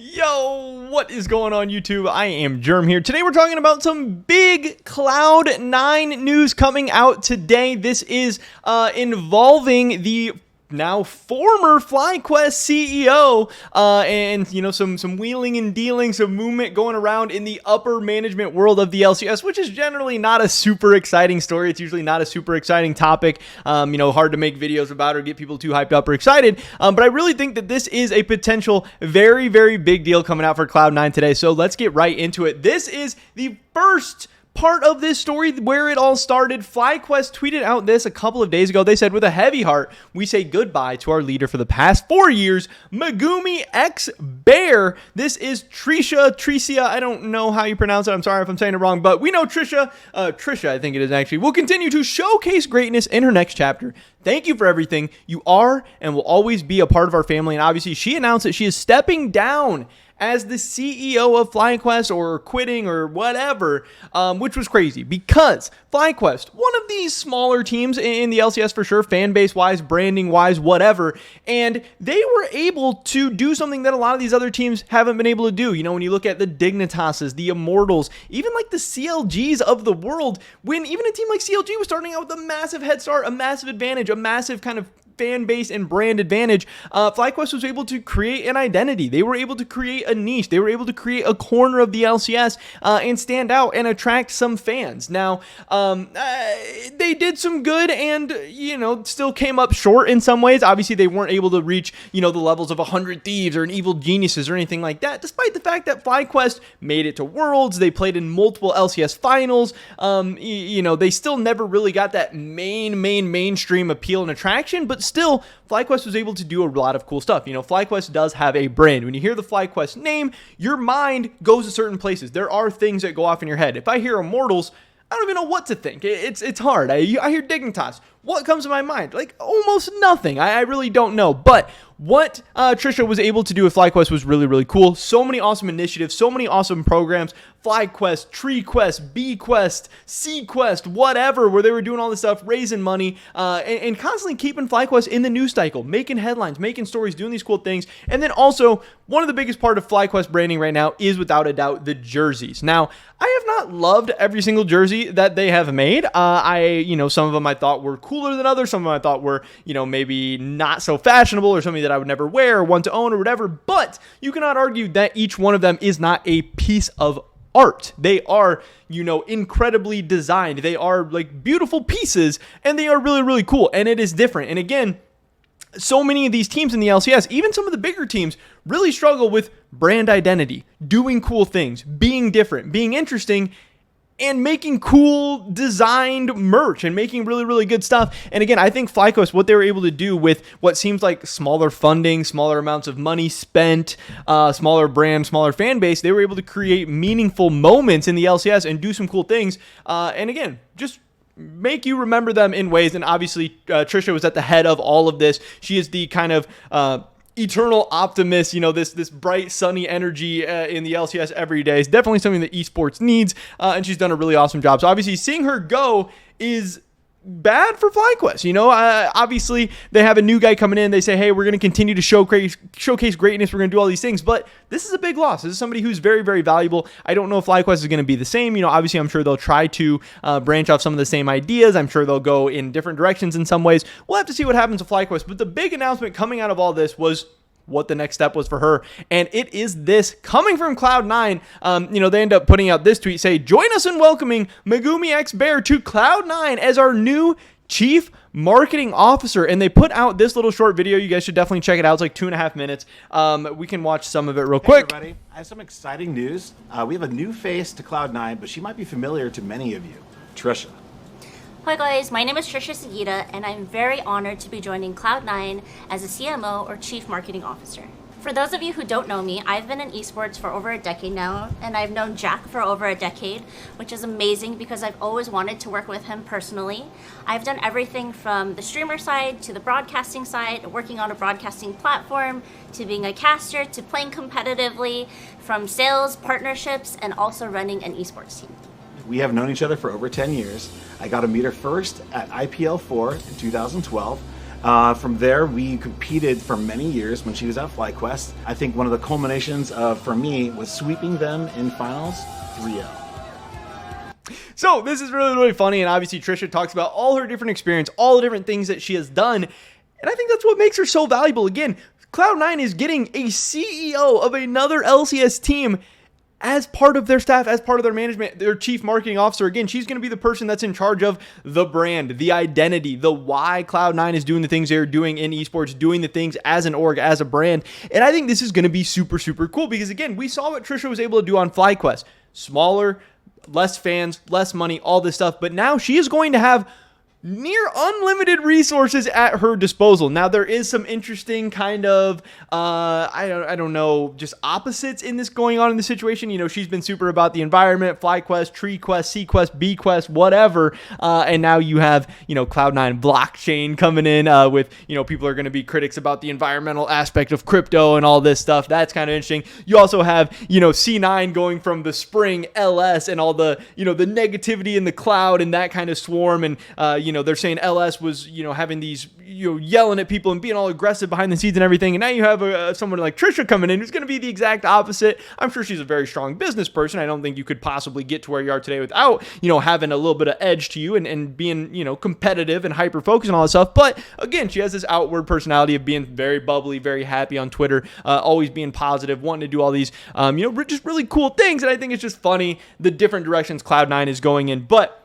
Yo, what is going on YouTube? I am Germ here. Today we're talking about some big Cloud9 news coming out today. This is involving the now former FlyQuest CEO and some wheeling and dealing, some movement going around in the upper management world of the LCS, which is generally not a super exciting story. It's usually not a super exciting topic, hard to make videos about or get people too hyped up or excited, but I really think that this is a potential very, very big deal coming out for Cloud9 today. So let's get right into it. This is the first part of this story where it all started. FlyQuest tweeted out this a couple of days ago. They said, with a heavy heart, we say goodbye to our leader for the past 4 years, Megumi X Bear. This is Tricia, I don't know how you pronounce it. I'm sorry if I'm saying it wrong, but we know Trisha, I think it is actually, will continue to showcase greatness in her next chapter. Thank you for everything. You are and will always be a part of our family. And obviously she announced that she is stepping down as the CEO of FlyQuest, or quitting or whatever, which was crazy because FlyQuest, one of these smaller teams in the LCS for sure, fan base wise, branding wise, whatever, and they were able to do something that a lot of these other teams haven't been able to do. You know, when you look at the Dignitases, the Immortals, even like the CLGs of the world, when even a team like CLG was starting out with a massive head start, a massive advantage, a massive kind of fan base and brand advantage, FlyQuest was able to create an identity. They were able to create a niche. They were able to create a corner of the LCS and stand out and attract some fans. Now, they did some good and, still came up short in some ways. Obviously, they weren't able to reach, the levels of 100 Thieves or an Evil Geniuses or anything like that, despite the fact that FlyQuest made it to Worlds. They played in multiple LCS finals. They still never really got that mainstream appeal and attraction, but still, FlyQuest was able to do a lot of cool stuff. FlyQuest does have a brand. When you hear the FlyQuest name, your mind goes to certain places. There are things that go off in your head. If I hear Immortals, I don't even know what to think. It's hard. I hear Dignitas. What comes to my mind? Like, almost nothing. I really don't know. But what Trisha was able to do with FlyQuest was really, really cool. So many awesome initiatives, so many awesome programs. FlyQuest, TreeQuest, BQuest, SeaQuest, whatever, where they were doing all this stuff, raising money, and constantly keeping FlyQuest in the news cycle, making headlines, making stories, doing these cool things. And then also, one of the biggest part of FlyQuest branding right now is, without a doubt, the jerseys. Now, I have not loved every single jersey that they have made. Some of them I thought were cooler than others. Some of them I thought were, maybe not so fashionable or something that I would never wear or want to own or whatever. But you cannot argue that each one of them is not a piece of art. They are, incredibly designed. They are like beautiful pieces, and they are really, really cool. And it is different. And again, so many of these teams in the LCS, even some of the bigger teams, really struggle with brand identity, doing cool things, being different, being interesting, and making cool designed merch and making really, really good stuff. And again, I think FlyQuest, what they were able to do with what seems like smaller funding, smaller amounts of money spent, smaller brand, smaller fan base, they were able to create meaningful moments in the LCS and do some cool things. And again, just make you remember them in ways. And obviously, Trisha was at the head of all of this. She is the kind of eternal optimist, this bright, sunny energy in the LCS every day is definitely something that esports needs, and she's done a really awesome job. So obviously, seeing her go is bad for FlyQuest. Obviously they have a new guy coming in. They say, hey, we're going to continue to showcase greatness. We're going to do all these things, but this is a big loss. This is somebody who's very, very valuable. I don't know if FlyQuest is going to be the same. Obviously I'm sure they'll try to branch off some of the same ideas. I'm sure they'll go in different directions in some ways. We'll have to see what happens to FlyQuest, but the big announcement coming out of all this was what the next step was for her, and it is this coming from Cloud9. They end up putting out this tweet, say, join us in welcoming Megumi X Bear to Cloud9 as our new Chief Marketing Officer. And they put out this little short video. You guys should definitely check it out. It's like 2.5 minutes. We can watch some of it real quick. Hey everybody, I have some exciting news. We have a new face to Cloud9, but she might be familiar to many of you, Trisha. Hi guys, my name is Trisha Sugita, and I'm very honored to be joining Cloud9 as a CMO, or Chief Marketing Officer. For those of you who don't know me, I've been in esports for over a decade now, and I've known Jack for over a decade, which is amazing because I've always wanted to work with him personally. I've done everything from the streamer side to the broadcasting side, working on a broadcasting platform, to being a caster, to playing competitively, from sales, partnerships, and also running an esports team. We have known each other for over 10 years. I got to meet her first at IPL4 in 2012. From there, we competed for many years when she was at FlyQuest. I think one of the culminations for me was sweeping them in finals 3-0. So this is really, really funny, and obviously Trisha talks about all her different experience, all the different things that she has done, and I think that's what makes her so valuable. Again, Cloud9 is getting a CEO of another LCS team as part of their staff, as part of their management, their chief marketing officer. Again, she's going to be the person that's in charge of the brand, the identity, the why Cloud9 is doing the things they're doing in esports, doing the things as an org, as a brand. And I think this is going to be super, super cool because, again, we saw what Trisha was able to do on FlyQuest. Smaller, less fans, less money, all this stuff. But now she is going to have near unlimited resources at her disposal. Now, there is some interesting kind of, I don't know, just opposites in this going on in the situation. You know, she's been super about the environment, FlyQuest, TreeQuest, Cquest, BQuest, whatever. And now you have, you know, Cloud9 blockchain coming in with, you know, people are going to be critics about the environmental aspect of crypto and all this stuff. That's kind of interesting. You also have, you know, C9 going from the spring LS and all the, you know, the negativity in the cloud and that kind of swarm. And, you know, they're saying LS was, you know, having these, you know, yelling at people and being all aggressive behind the scenes and everything. And now you have someone like Trisha coming in who's going to be the exact opposite. I'm sure she's a very strong business person. I don't think you could possibly get to where you are today without, you know, having a little bit of edge to you and being, you know, competitive and hyper-focused and all that stuff. But again, she has this outward personality of being very bubbly, very happy on Twitter, always being positive, wanting to do all these, you know, just really cool things. And I think it's just funny the different directions Cloud9 is going in. But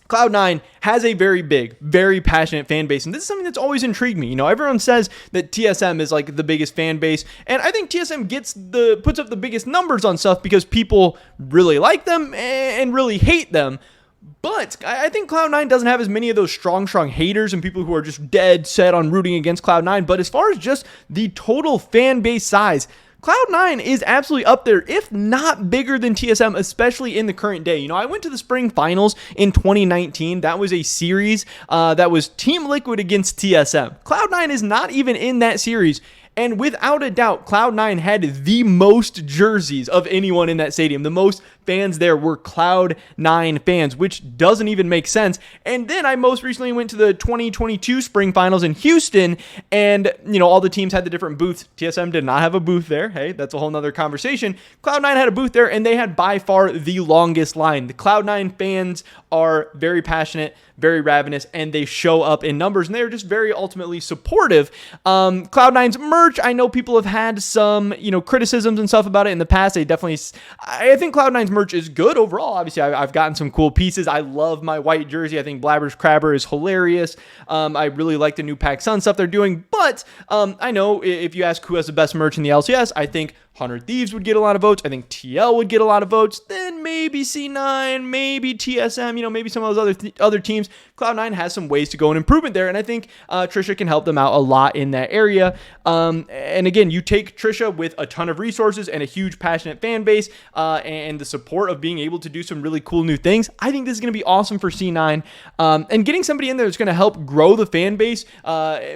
Cloud9 has a very big, very passionate fan base, and this is something that's always intrigued me. You know, everyone says that TSM is like the biggest fan base, and I think TSM puts up the biggest numbers on stuff because people really like them and really hate them. But I think Cloud9 doesn't have as many of those strong haters and people who are just dead set on rooting against Cloud9. But as far as just the total fan base size, Cloud9 is absolutely up there, if not bigger than TSM, especially in the current day. You know, I went to the spring finals in 2019. That was a series that was Team Liquid against TSM. Cloud9 is not even in that series. And without a doubt, Cloud9 had the most jerseys of anyone in that stadium. The most fans there were Cloud9 fans, which doesn't even make sense. And then I most recently went to the 2022 spring finals in Houston, and, you know, all the teams had the different booths. TSM did not have a booth there. Hey, that's a whole nother conversation. Cloud9 had a booth there, and they had by far the longest line. The Cloud9 fans are very passionate, very ravenous, and they show up in numbers, and they're just very ultimately supportive. Cloud9's merch, I know people have had some, you know, criticisms and stuff about it in the past. I think Cloud9's merch is good overall. Obviously, I've gotten some cool pieces. I love my white jersey. I think Blabber's Crabber is hilarious. I really like the new Pac Sun stuff they're doing, but I know if you ask who has the best merch in the LCS, I think 100 Thieves would get a lot of votes. I think TL would get a lot of votes. Then maybe C9, maybe TSM, you know, maybe some of those other teams. Cloud9 has some ways to go and improvement there, and I think Trisha can help them out a lot in that area. And again, you take Trisha with a ton of resources and a huge passionate fan base and the support of being able to do some really cool new things. I think this is going to be awesome for C9. And getting somebody in there that's going to help grow the fan base,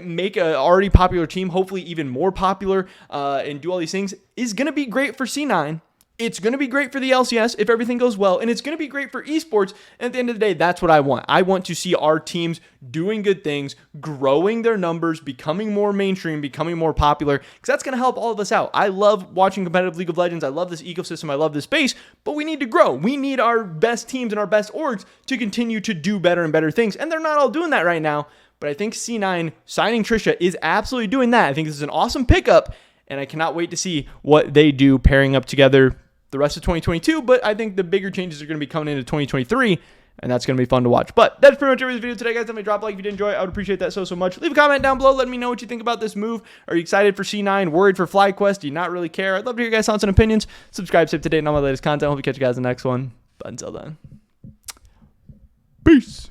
make an already popular team hopefully even more popular, and do all these things is going to be great for C9. It's going to be great for the LCS if everything goes well, and it's going to be great for esports. And at the end of the day, that's what I want. I want to see our teams doing good things, growing their numbers, becoming more mainstream, becoming more popular, because that's going to help all of us out. I love watching competitive League of Legends. I love this ecosystem. I love this space, but we need to grow. We need our best teams and our best orgs to continue to do better and better things, and they're not all doing that right now. But I think C9 signing Trisha is absolutely doing that. I think this is an awesome pickup, and I cannot wait to see what they do pairing up together the rest of 2022. But I think the bigger changes are going to be coming into 2023, and that's going to be fun to watch. But that's pretty much it for this video today, guys. Let me drop a like if you did enjoy it. I would appreciate that so much. Leave a comment down below. Let me know what you think about this move. Are you excited for C9? Worried for FlyQuest? Do you not really care? I'd love to hear your guys' thoughts and opinions. Subscribe, stay up to date on all my latest content. Hope to catch you guys in the next one. But until then, peace.